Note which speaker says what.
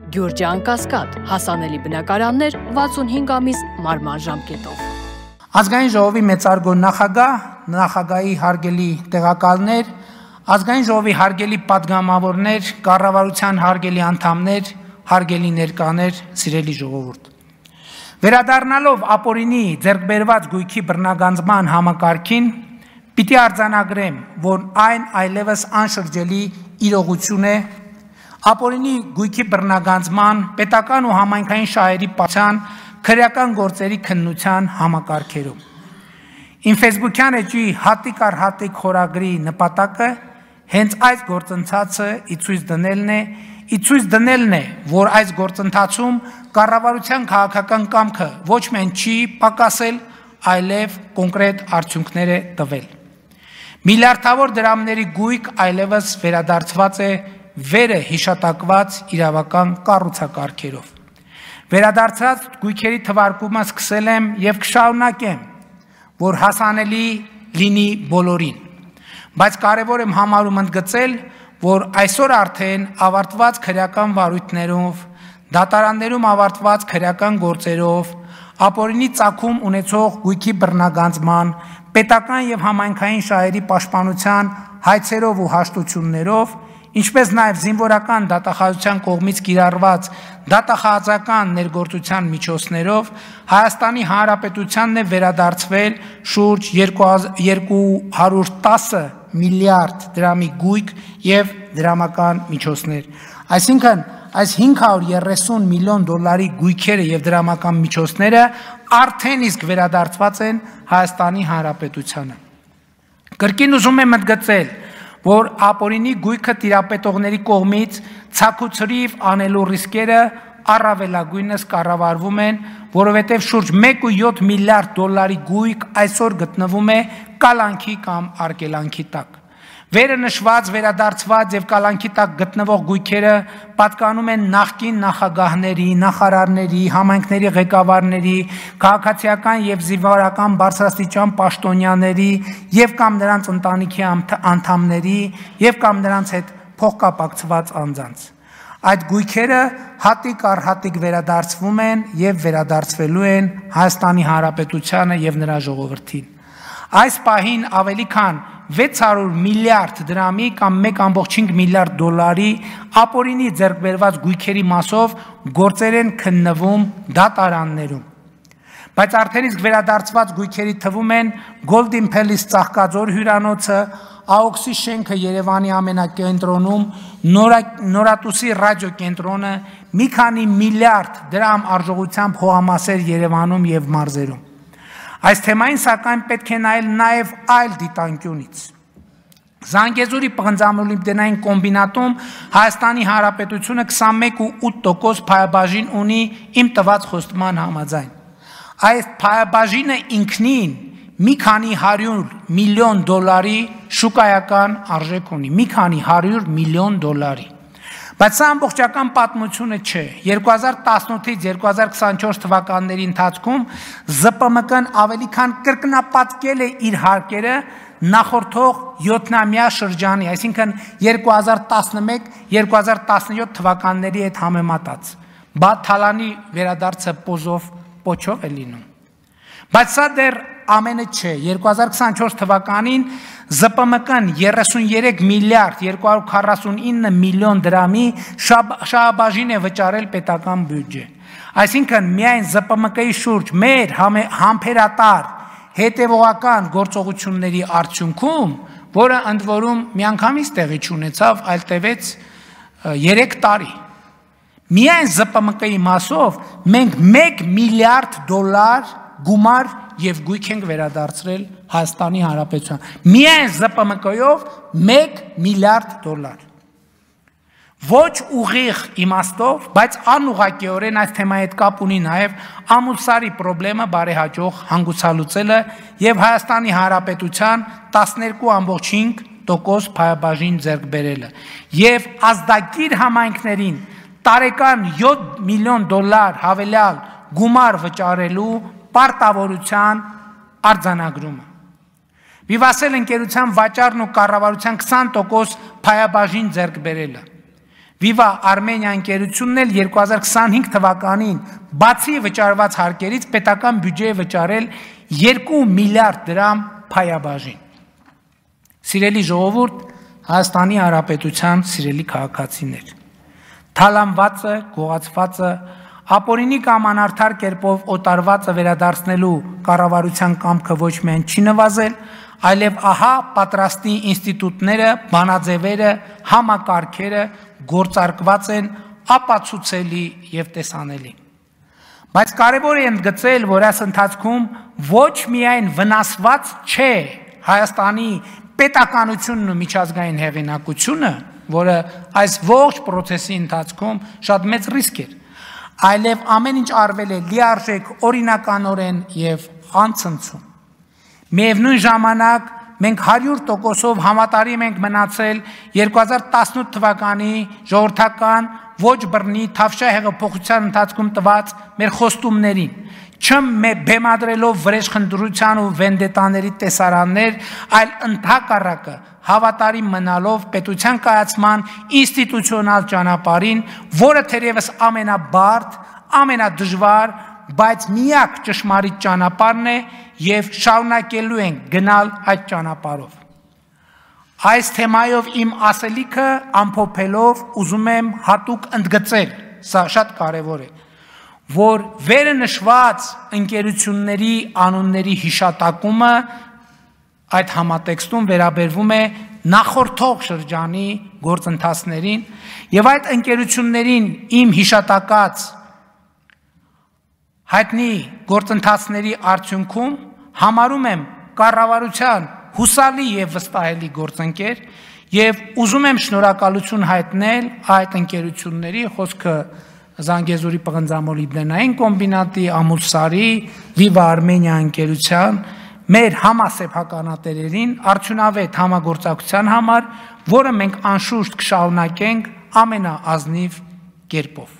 Speaker 1: Գյուրջան Կասկադ, հասանելի բնակարաններ 65 ամիս մարման ժամկետով։
Speaker 2: Ազգային ժողովի մեծարգո նախագահ, նախագահի հարգելի տեղակալներ, ազգային ժողովի հարգելի պատգամավորներ, կառավարության հարգելի անդամներ, հարգելի ներկաներ, սիրելի ժողովուրդ։ Վերադառնալով ապօրինի ձեռքբերված գույքի բռնագանձման համակարգին, պիտի արձանագրեմ, որ այն այլևս անշրջելի իրողություն է, ապօրինի գույքի բռնագանձման, պետական ու համայնքային շահերի պաշտպանության, քրեական գործերի քննության համակարգերում։ Իմ Facebook-յան էջի հատիկ առ հատիկ խորագրի նպատակը հենց այս գործընթացը ի ցույց դնելն է, որ այս գործընթացում կառավարության քաղաքական կամքը ոչ միայն չի պակասել, այլև կոնկրետ արդյունքներ է տվել։ Միլիարդավոր դրամների գույք այլևս վերադարձված է վերը հիշատակված իրավական կառուցակարգերով։ Վերադարձած գույքերի թվարկումը սկսել եմ եւ կշարունակեմ, որ հասանելի լինի բոլորին, բայց կարևոր եմ համարում ընդգծել, որ այսօր արդեն ավարտված քրեական վարույթներով, դատարաններում ավարտված քրեական գործերով, ապօրինի ծագում ունեցող գույքի բռնագանձման, պետական եւ համայնքային շահերի պաշտպանության հայցերով ու հաշտություններով, ինչպես նաև զինվորական դատախազության կողմից կիրառված դատախազական ներգործության միջոցներով Հայաստանի Հանրապետությանն է վերադարձվել շուրջ 210 միլիարդ դրամի գույք եւ դրամական միջոցներ։ Այսինքն այս 530 միլիոն դոլարի գույքերը եւ դրամական միջոցները արդեն իսկ վերադարձված են Հայաստանի Հանրապետությանը։ Կրկին ուզում եմ ընդգծել, որ ապօրինի գույքը տիրապետողների կողմից ցաքուցրիվ անելու ռիսկերը առավելագույնս կառավարվում են, որովհետև շուրջ 1.7 միլիարդ դոլարի գույք այսօր գտնվում է կալանքի կամ արգելանքի տակ։ Վերը նշված, վերադարձված եւ կալանքի տակ գտնվող գույքերը պատկանում են նախկին նախագահների, նախարարների, համայնքների ղեկավարների, քաղաքացիական եւ զինվորական բարձրաստիճան պաշտոնյաների եւ կամ նրանց ընտանիքի անդամների եւ կամ նրանց հետ փոխկապակցված անձանց։ Այդ գույքերը հատիկ առ հատիկ վերադարձվում են եւ վերադարձվելու են Հայաստանի Հանրապետությանը եւ նրա ժողովրդին։ Այս պահին ավելի քան 600 միլիարդ դրամի կամ 1.5 միլիարդ դոլարի ապօրինի ձեռքբերված գույքերի մասով գործեր են քննվում դատարաններում։ Բայց արդեն իսկ վերադարձված գույքերի թվում են Golden Palace Ծաղկաձոր հյուրանոցը, AOX-ի շենքը Երևանի ամենակենտրոնում, Նորատուսի ռադիոկենտրոնը, մի քանի միլիարդ դրամ արժողությամբ հողամասեր Երևանում եւ մարզերում։ Այս թեմային սակայն պետք է նայել նաև այլ դիտանկյունից։ Զանգեզուրի պղնձամոլիբդենային կոմբինատում Հայաստանի Հանրապետությունը 21.8% փայաբաժին ունի իմ տված խոստման համաձայն։ Այս փայաբաժինը ինքնին մի քանի 100 միլիոն դոլարի շուկայական արժեք ունի, մի քանի 100 միլիոն դոլարի։ Բայց սա ամբողջական պատմությունը չէ։ 2018-ից 2024 թվականների ընթացքում ԶՊՄԿ-ն ավելի քան կրկնապատկել է իր հարկերը նախորդող 7-ամյա շրջանի, այսինքն 2011-2017 թվականների հետ համեմատած։ Թալանի վերադարձը պոչով է լինում։ Բայց սա դեռ ամենը չէ, 2024 թվականին ԶՊՄԿ-ն 33 միլիարդ 249 միլիոն դրամի շահաբաժին է վճարել պետական բյուջե։ Այսինքն միայն ԶՊՄԿ-ի շուրջ մեր համբերատար հետևողական գործողությունների արդյունքում, որը ընդ որում միանգամից տեղի չունեցավ, այլ տևեց 3 տարի, միայն ԶՊՄԿ-ի մասով մենք 1 միլիարդ դոլար գումար եւ գույք ենք վերադարձրել Հայաստանի Հանրապետության։ Միայն ԶՊՄԿ-ով 1 միլիարդ դոլար։ Ոչ ուղիղ իմաստով, բայց անուղղակիորեն այս թեմայի հետ կապ ունի նաեւ ամուսարի խնդրը բարեհաջող հանգուցալուծելը եւ Հայաստանի Հանրապետության 12.5% փայաբաժին ձեռք բերելը եւ ազդագիր համայնքներին տարեկան 7 միլիոն դոլար հավելյալ գումար վճարելու պարտավորության արձանագրումը։ Վիվասել ընկերության վաճառն ու կառավարության 20% փայաբաժին ձեռք բերելը։ Viva Armenia ընկերությունն էլ 2025 թվականին բացի վճարված հարկերից պետական բյուջեի վճարել 2 միլիարդ դրամ փայաբաժին։ Սիրելի ժողովուրդ, Հայաստանի Հանրապետության սիրելի քաղաքացիներ, թալանվածը, գողացվածը, ապօրինի կամ անարդար կերպով օտարվածը վերադարձնելու կառավարության կամքը ոչ միայն չի նվազել, այլև ահա պատրաստի ինստիտուտները, բանաձևերը, համակարգերը գործարկված են ապացուցելի եւ տեսանելի։ Բայց կարևոր է ընդգծել, որ այս ընթացքում ոչ միայն վնասված չէ Հայաստանի պետականությունն ու միջազգային հեղինակությունը, որը այս ողջ process-ի ընթացքում շատ մեծ ռիսկ էր, այլև ամեն ինչ արվել է լիարժեք, օրինականորեն եւ անցնցում։ Միևնույն ժամանակ մենք 100%-ով համատարիմ ենք մնացել 2018 թվականի ժողովրդական ոչ բռնի Թավշյա հեղափոխության ընթացքում տված մեր խոստումներին, չբեմադրելով վրեժխնդրության ու վենդետաների տեսարաններ, այլ ընդհակառակը հավատարիմ մնալով պետության կայացման ինստիտուցիոնալ ճանապարհին, որը թերևս ամենաբարդ, ամենադժվար, բայց միակ ճշմարիտ ճանապարհն է եւ շարունակելու ենք գնալ այդ ճանապարհով։ Այս թեմայով իմ ասելիքը ամփոփելով ուզում եմ հատուկ ընդգծել, սա շատ կարևոր է, որ վերը նշված ընկերությունների անունների հիշատակումը այդ համատեքստում վերաբերվում է նախորդող շրջանի գործընթացներին եւ այդ ընկերություններին իմ հիշատակած հայտնի գործընթացների արդյունքում համարում եմ կառավարության հուսալի եւ վստահելի գործընկեր եւ ուզում եմ շնորհակալություն հայտնել այդ ընկերությունների, խոսքը Զանգեզուրի պղնձամոլիբդենային կոմբինատի, Ամուլսարի, Viva Armenia ընկերության, մեր համասեփականատերերին արդյունավետ համագործակցության համար, որը մենք անշուշտ կշարունակենք ամենաազնիվ կերպով։